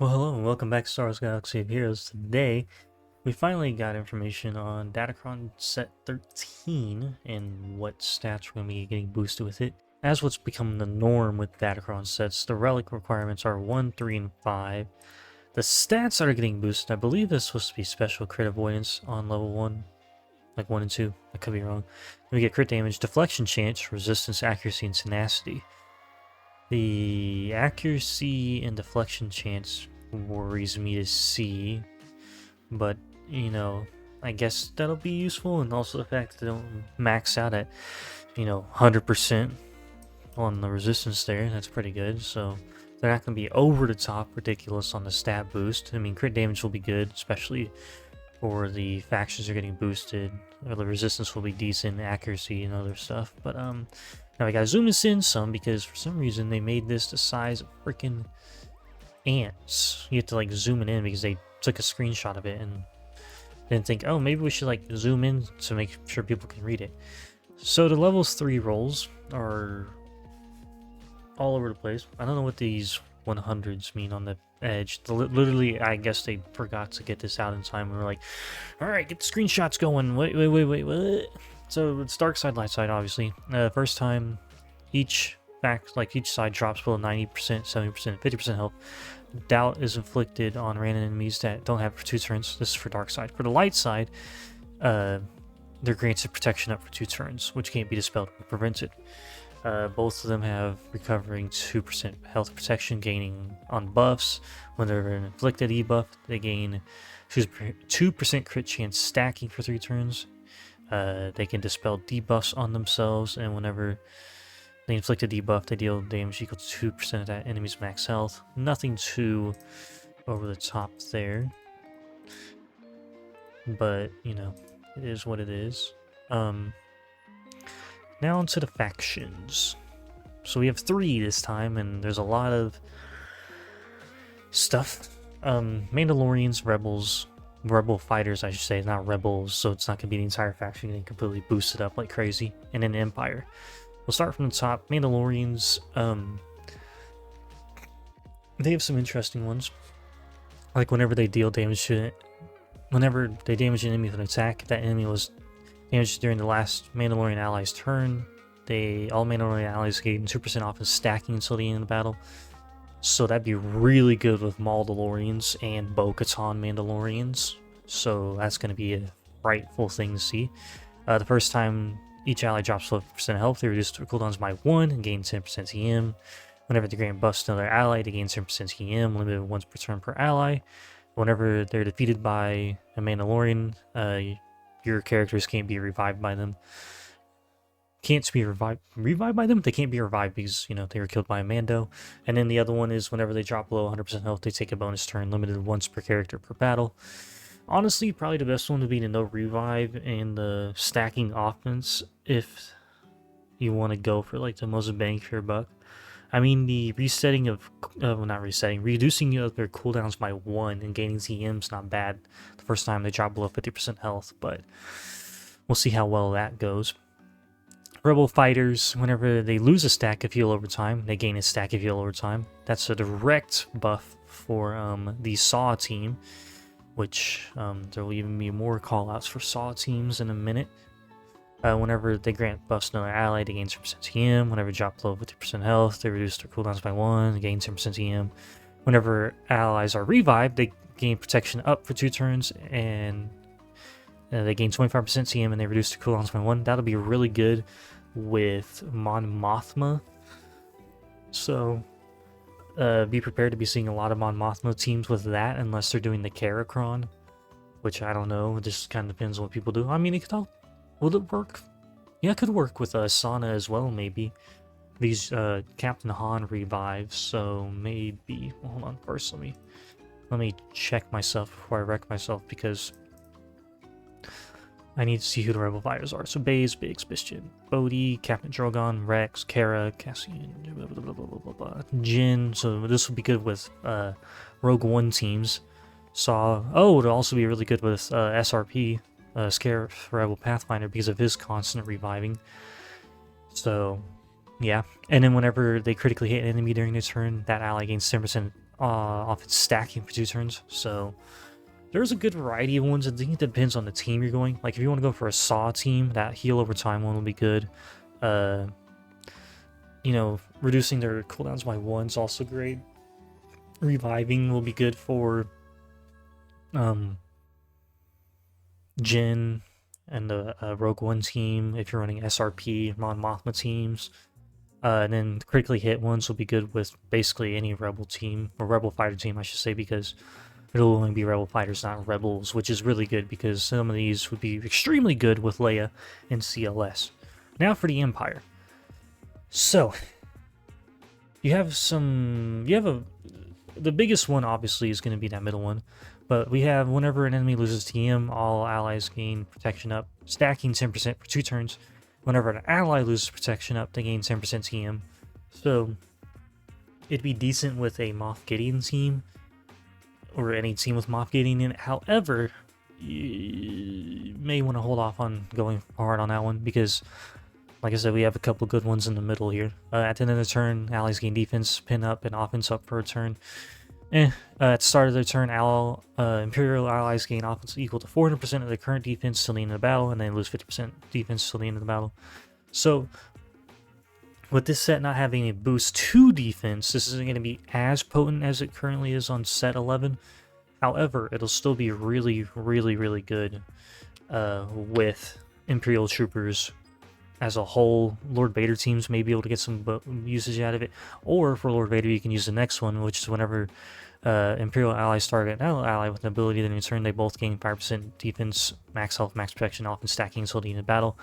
Well, hello and welcome back to Star Wars Galaxy of Heroes. Today, we finally got information on Datacron set 13 and what stats we're going to be getting boosted with it. As what's become the norm with Datacron sets, the relic requirements are 1, 3, and 5. The stats that are getting boosted, I believe this is supposed to be special crit avoidance on level 1, like 1 and 2. I could be wrong. We get crit damage, deflection chance, resistance, accuracy, and tenacity. The accuracy and deflection chance worries me to see, but I guess that'll be useful, and also the fact that they don't max out at 100% on the resistance there. That's pretty good. So they're not going to be over the top ridiculous on the stat boost. I mean, crit damage will be good, especially for the factions are getting boosted. Or the resistance will be decent, accuracy and other stuff. But now I gotta zoom this in some because for some reason they made this the size of freaking ants. You have to like zoom it in because they took a screenshot of it and didn't think, oh, maybe we should like zoom in to make sure people can read it. So the levels 3 rolls are all over the place. I don't know what these 100s mean on the edge. Literally, I guess they forgot to get this out in time. We were like, all right, get the screenshots going. Wait, what? So it's dark side, light side, obviously. First time, each side drops below 90%, 70%, 50% health. Doubt is inflicted on random enemies that don't have for 2 turns. This is for dark side. For the light side, they're granted protection up for 2 turns, which can't be dispelled or prevented. Both of them have recovering 2% health protection, gaining on buffs. When they're an inflicted debuff, they gain 2% crit chance stacking for 3 turns. They can dispel debuffs on themselves, and whenever they inflict a debuff, they deal damage equal to 2% of that enemy's max health. Nothing too over the top there, but it is what it is. Now onto the factions. So we have 3 this time, and there's a lot of stuff. Mandalorians, Rebels, Rebel fighters, I should say, not Rebels, so it's not going to be the entire faction getting completely boosted up like crazy. And then Empire. We'll start from the top. Mandalorians, they have some interesting ones. Like whenever they deal damage to it, whenever they damage an enemy with an attack, if that enemy was damaged during the last Mandalorian ally's turn, all Mandalorian allies gain 2% off in stacking until the end of the battle. So that'd be really good with Mandalorians and Bo-Katan Mandalorians. So that's going to be a frightful thing to see. The first time each ally drops 12% health, they reduce their cooldowns by 1 and gain 10% TM. Whenever they grant buffs to another ally, they gain 10% TM, limited once per turn per ally. Whenever they're defeated by a Mandalorian, your characters can't be revived by them. Can't be revived by them? They can't be revived because, they were killed by a Mando. And then the other one is whenever they drop below 100% health, they take a bonus turn, limited once per character per battle. Honestly, probably the best one would be the no revive and the stacking offense if you want to go for like the most bang for your buck. I mean, the resetting of, not resetting, reducing their cooldowns by 1 and gaining TM's not bad the first time they drop below 50% health, but we'll see how well that goes. Rebel fighters, whenever they lose a stack of heal over time, they gain a stack of heal over time. That's a direct buff for the Saw team, which there will even be more callouts for Saw teams in a minute. Whenever they grant buffs to another ally, they gain 10% TM. Whenever they drop below 50% health, they reduce their cooldowns by 1, gain 10% TM. Whenever allies are revived, they gain protection up for 2 turns, and they gain 25% TM, and they reduce their cooldowns by 1. That'll be really good with Mon Mothma. So be prepared to be seeing a lot of Mon Mothma teams with that, unless they're doing the Datacron, which I don't know. It just kind of depends on what people do. I mean, it could all... Will it work? Yeah, it could work with Sana as well, maybe. These Captain Han revives, so maybe... Well, hold on, first let me check myself before I wreck myself, because I need to see who the Rebel fighters are. So Baze, Biggs, Biscuit, Bodhi, Captain Drogon, Rex, Kara, Cassian, blah, blah, blah, blah, blah, blah, Jin. So this will be good with Rogue One teams. It'll also be really good with SRP. Scarif Rebel Pathfinder because of his constant reviving. So, yeah. And then whenever they critically hit an enemy during their turn, that ally gains 10% off its stacking for 2 turns. So there's a good variety of ones. I think it depends on the team you're going. Like if you want to go for a Saw team, that heal over time one will be good. You know, reducing their cooldowns by 1 is also great. Reviving will be good for Jin and the Rogue One team if you're running SRP, Mon Mothma teams. And then critically hit ones will be good with basically any Rebel team, or Rebel fighter team I should say, because it'll only be Rebel fighters, not Rebels, which is really good because some of these would be extremely good with Leia and CLS. Now for the Empire. So, the biggest one obviously is going to be that middle one, but we have whenever an enemy loses TM, all allies gain protection up, stacking 10% for 2 turns. Whenever an ally loses protection up, they gain 10% TM. So, it'd be decent with a Moff Gideon team, or any team with Moff Gideon in it. However, you may want to hold off on going hard on that one because, like I said, we have a couple good ones in the middle here. At the end of the turn, allies gain defense, pin up, and offense up for a turn. At the start of their turn, Imperial allies gain offense equal to 400% of their current defense till the end of the battle, and they lose 50% defense till the end of the battle. So, with this set not having a boost to defense, this isn't going to be as potent as it currently is on set 11. However, it'll still be really, really, really good with Imperial troopers as a whole. Lord Vader teams may be able to get some usage out of it, or for Lord Vader you can use the next one, which is whenever Imperial allies target an ally with an ability, then in turn they both gain 5% defense, max health, max protection, often stacking until the end of battle.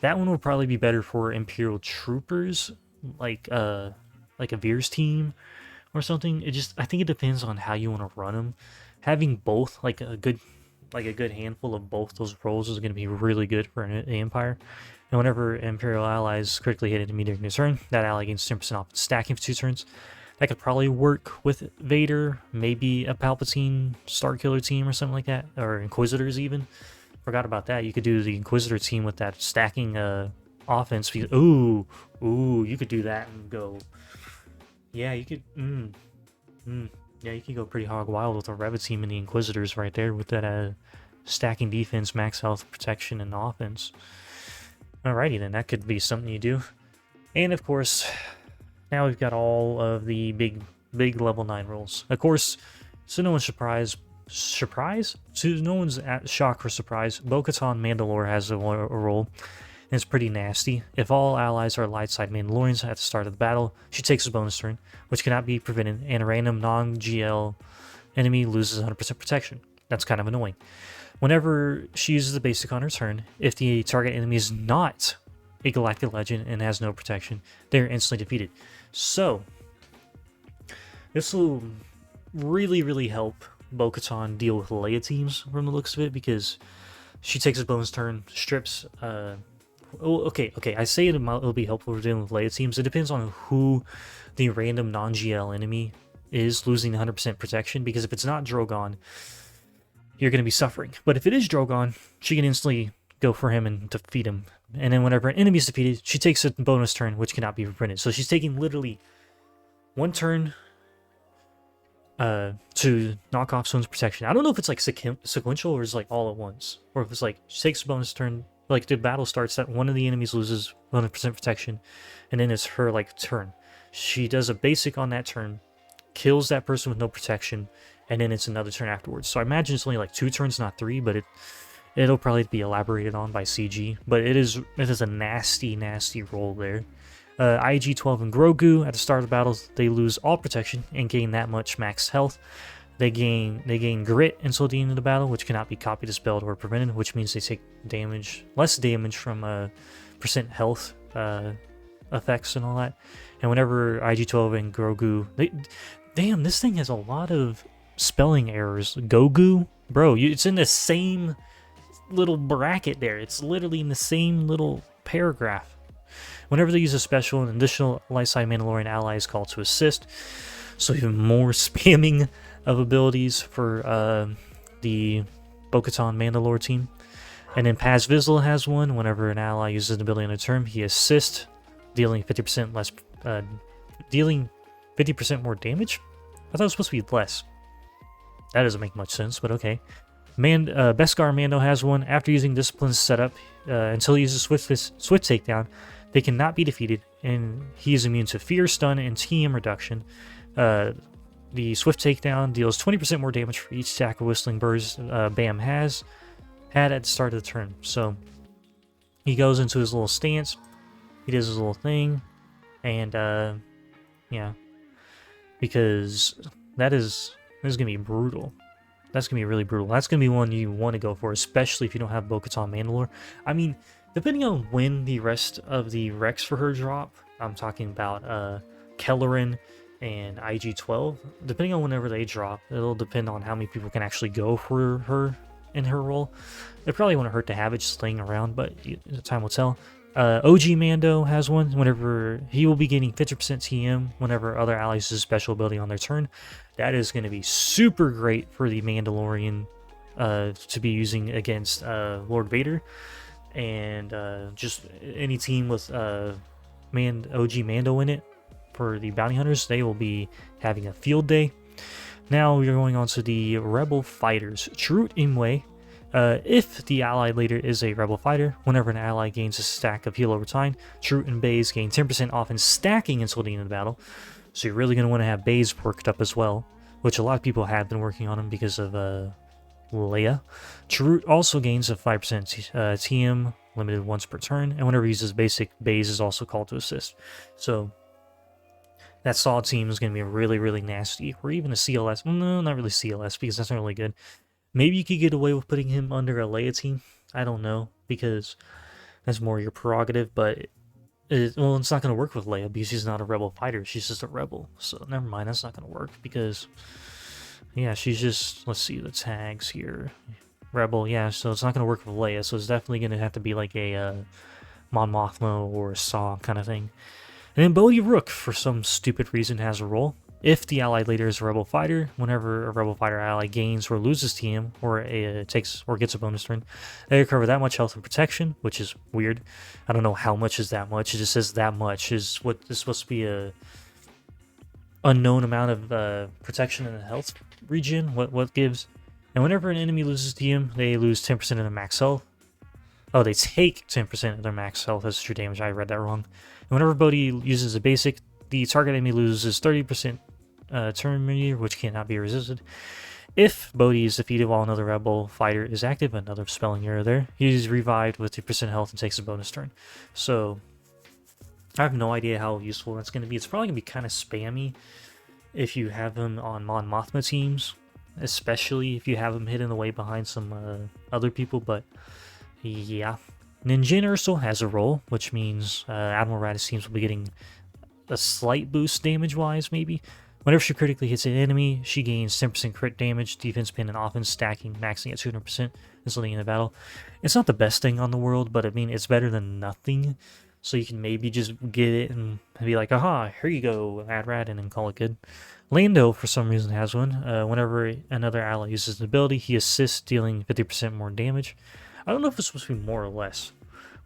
That one will probably be better for Imperial troopers, like a Veer's team or something. I think it depends on how you want to run them. Having both, like a good handful of both those roles is going to be really good for the Empire. And whenever Imperial allies critically hit an enemy during their turn, that ally gains 10% off stacking for 2 turns. That could probably work with Vader, maybe a Palpatine Starkiller team or something like that, or Inquisitors even. Forgot about that. You could do the Inquisitor team with that stacking offense. Ooh, you could do that and go. Yeah, you could. Yeah, you could go pretty hog wild with a Reva team and the Inquisitors right there with that stacking defense, max health, protection, and offense. Alrighty then, that could be something you do. And of course, now we've got all of the big level 9 rolls. Of course, so no one's surprised. So no one's at shock or surprise. Bo-Katan Mandalore has a roll, and it's pretty nasty. If all allies are light side Mandalorians at the start of the battle, she takes a bonus turn, which cannot be prevented, and a random non-GL enemy loses 100% protection. That's kind of annoying. Whenever she uses the basic on her turn, if the target enemy is not a Galactic Legend and has no protection, they are instantly defeated. So, this will really, really help Bo-Katan deal with Leia teams from the looks of it, because she takes a bonus turn, strips... Okay, I say it'll be helpful for dealing with Leia teams. It depends on who the random non-GL enemy is losing 100% protection, because if it's not Drogon, you're going to be suffering. But if it is Drogon, she can instantly go for him and defeat him. And then whenever an enemy is defeated, she takes a bonus turn, which cannot be prevented. So she's taking literally 1 turn to knock off someone's protection. I don't know if it's like sequential or it's like all at once. Or if it's like she takes a bonus turn, like the battle starts that one of the enemies loses 100% protection, and then it's her like turn. She does a basic on that turn, kills that person with no protection, and then it's another turn afterwards. So I imagine it's only like 2 turns, not 3, but it'll probably be elaborated on by CG. But it is a nasty, nasty roll there. IG-12 and Grogu, at the start of the battle, they lose all protection and gain that much max health. They gain grit until the end of the battle, which cannot be copied, dispelled, or prevented, which means they take less damage from percent health effects and all that. And whenever IG-12 and Grogu, damn, this thing has a lot of spelling errors. Gogu, bro, it's in the same little bracket there. It's literally in the same little paragraph. Whenever they use a special, an additional light side Mandalorian ally is called to assist. So even more spamming of abilities for the Bo-Katan Mandalore team. And then Paz Vizsla has one. Whenever an ally uses an ability on a turn, he assists, dealing 50% more damage I thought it was supposed to be less. That doesn't make much sense, but okay. Beskar Mando has one. After using Discipline's setup, until he uses Swift Takedown, they cannot be defeated, and he is immune to Fear, Stun, and TM reduction. The Swift Takedown deals 20% more damage for each stack of Whistling Birds Bam had at the start of the turn. So he goes into his little stance, he does his little thing, and yeah, because that is going to be brutal. That's going to be really brutal. That's going to be one you want to go for, especially if you don't have Bo-Katan Mandalore. I mean, depending on when the rest of the Rex for her drop, I'm talking about Kelleran and IG-12, depending on whenever they drop, it'll depend on how many people can actually go for her in her role. It probably wouldn't hurt to have it just laying around, but time will tell. OG Mando has one. Whenever he will be gaining 50% TM whenever other allies use a special ability on their turn. That is going to be super great for the Mandalorian to be using against Lord Vader, and just any team with OG Mando in it. For the bounty hunters, they will be having a field day. Now we are going on to the rebel fighters. Chirrut Imwe. If the allied leader is a rebel fighter, whenever an ally gains a stack of heal over time, Chirrut and Baze gain 10% off in stacking until the end of the battle. So you're really going to want to have Baze worked up as well, which a lot of people have been working on him because of Leia. Chirrut also gains a 5% TM, limited once per turn, and whenever he uses basic, Baze is also called to assist. So that Saw team is going to be really, really nasty. Or even a CLS. No, not really CLS, because that's not really good. Maybe you could get away with putting him under a Leia team. I don't know, because that's more your prerogative. But, it's not going to work with Leia, because she's not a rebel fighter. She's just a rebel. So, never mind, that's not going to work, because, yeah, she's just, let's see the tags here. Rebel, yeah, so it's not going to work with Leia. So, it's definitely going to have to be like a Mon Mothma or a Saw kind of thing. And then Bodhi Rook, for some stupid reason, has a role. If the allied leader is a rebel fighter, whenever a rebel fighter ally gains or loses TM, or gets a bonus turn, they recover that much health and protection, which is weird. I don't know how much is that much. It just says that much is what is supposed to be a unknown amount of protection in the health region. What gives? And whenever an enemy loses TM, they lose 10% of their max health. Oh, they take 10% of their max health as true damage. I read that wrong. And whenever Bodhi uses a basic, the target enemy loses 30% turn meter, which cannot be resisted. If Bodhi is defeated while another rebel fighter is active, another spelling error there, he's revived with 2% health and takes a bonus turn. So, I have no idea how useful that's going to be. It's probably going to be kind of spammy if you have him on Mon Mothma teams, especially if you have him hidden away behind some other people, but yeah. Ninjin Ursul has a role, which means Admiral Raddus teams will be getting a slight boost damage-wise, maybe. Whenever she critically hits an enemy, she gains 10% crit damage, defense pin, and offense, stacking, maxing at 200% until the end of the battle. It's not the best thing on the world, but I mean, it's better than nothing. So you can maybe just get it and be like, aha, here you go, Adrad, and then call it good. Lando, for some reason, has one. Whenever another ally uses an ability, he assists, dealing 50% more damage. I don't know if it's supposed to be more or less.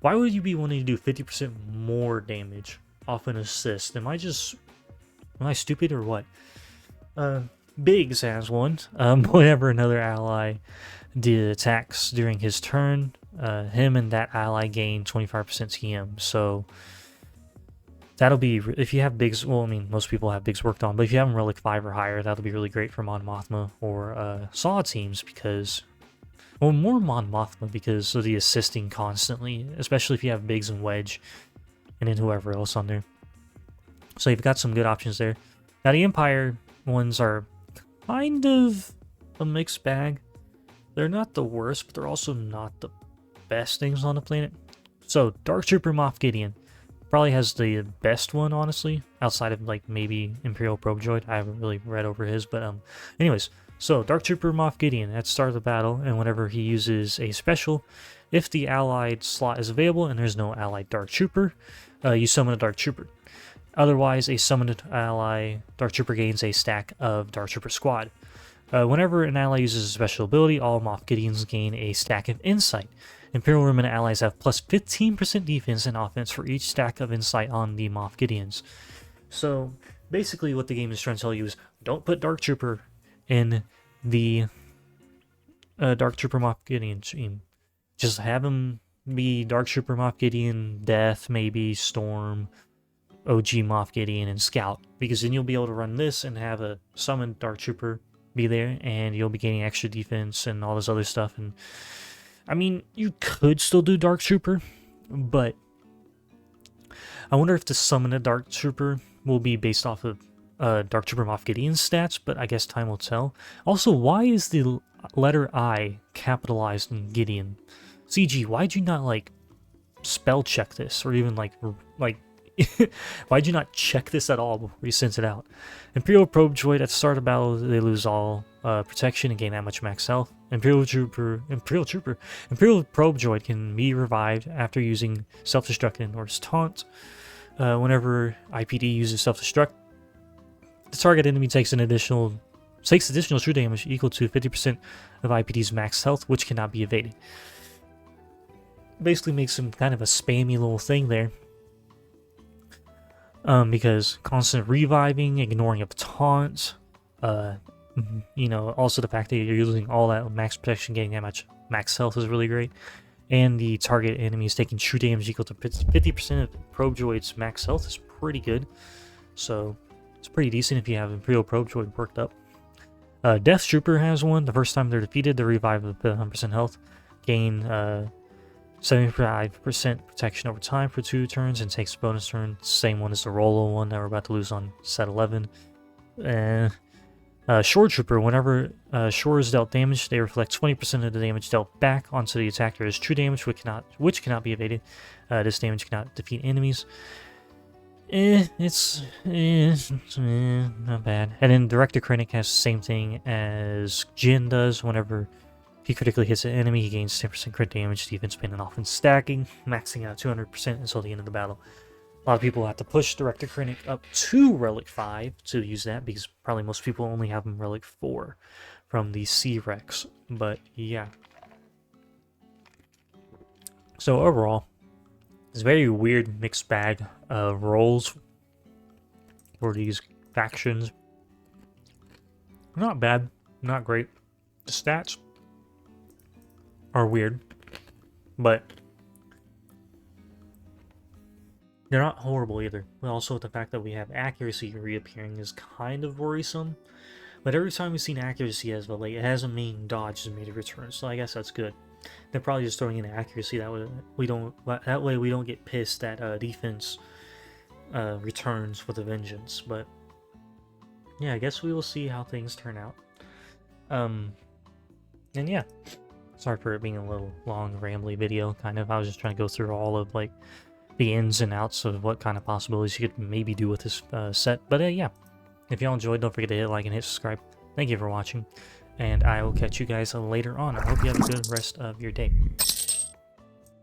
Why would you be wanting to do 50% more damage off an assist? Am I stupid or what? Biggs has one. Whenever another ally attacks during his turn, him and that ally gain 25% TM. So that'll be, if you have Biggs, well, I mean, most people have Biggs worked on, but if you have him Relic 5 or higher, that'll be really great for Mon Mothma or Saw teams, because, well, more Mon Mothma because of the assisting constantly, especially if you have Biggs and Wedge, and then whoever else on there. So you've got some good options there. Now the Empire ones are kind of a mixed bag. They're not the worst, but they're also not the best things on the planet. So Dark Trooper Moff Gideon probably has the best one, honestly, outside of like maybe Imperial Probe Droid. I haven't really read over his, but anyways. So, Dark Trooper Moff Gideon at the start of the battle, and whenever he uses a special, if the allied slot is available and there's no allied Dark Trooper, you summon a Dark Trooper. Otherwise, a summoned ally Dark Trooper gains a stack of Dark Trooper Squad. Whenever an ally uses a special ability, all Moff Gideons gain a stack of Insight. Imperial Remnant allies have plus 15% defense and offense for each stack of Insight on the Moff Gideons. So, basically what the game is trying to tell you is don't put Dark Trooper in the Dark Trooper Moff Gideon team. Just have him be Dark Trooper Moff Gideon, Death, maybe Storm, OG Moff Gideon, and Scout, because then you'll be able to run this and have a summoned Dark Trooper be there, and you'll be getting extra defense and all this other stuff. And I mean, you could still do Dark Trooper, but I wonder if the summon a Dark Trooper will be based off of Dark Trooper Moff Gideon's stats, but I guess time will tell. Also, why is the letter I capitalized in Gideon? CG, why'd you not, like, spell check this, or even, like why'd you not check this at all before you sent it out? Imperial Probe Droid, at the start of battle, they lose all protection and gain that much max health. Imperial Probe Droid can be revived after using self-destruct and Norse Taunt. Whenever IPD uses self-destruct, the target enemy takes additional true damage equal to 50% of IPD's max health, which cannot be evaded. Basically makes him kind of a spammy little thing there. Because constant reviving, ignoring of taunts, you know, also the fact that you're using all that max protection, getting that much max health is really great. And the target enemy is taking true damage equal to 50% of Probe Droid's max health is pretty good. So it's pretty decent if you have Imperial Probe Droid worked up. Death Trooper has one. The first time they're defeated, they revive with 100% health, gain 75% protection over time for 2 turns, and takes a bonus turn. Same one as the Rolo one that we're about to lose on set 11. Shore Trooper, whenever Shore is dealt damage, they reflect 20% of the damage dealt back onto the attacker as true damage, which cannot be evaded. This damage cannot defeat enemies. It's not bad. And then Director Krennic has the same thing as Jin does. Whenever he critically hits an enemy, he gains 10% crit damage, defense, spin, and offense stacking, maxing out 200% until the end of the battle. A lot of people have to push Director Krennic up to Relic 5 to use that, because probably most people only have him Relic 4 from the C-Rex. But yeah. So overall, it's a very weird mixed bag of roles for these factions. Not bad, not great. The stats are weird, but they're not horrible either. Also, the fact that we have accuracy reappearing is kind of worrisome. But every time we've seen accuracy as of late, it hasn't mean dodge has made a return, so I guess that's good. They're probably just throwing in accuracy that way we don't get pissed that defense returns with a vengeance. But yeah, I guess we will see how things turn out. And yeah, sorry for it being a little long, rambly video. Kind of, I was just trying to go through all of like the ins and outs of what kind of possibilities you could maybe do with this set. But yeah, if y'all enjoyed, don't forget to hit like and hit subscribe. Thank you for watching, and I will catch you guys later on. I hope you have a good rest of your day.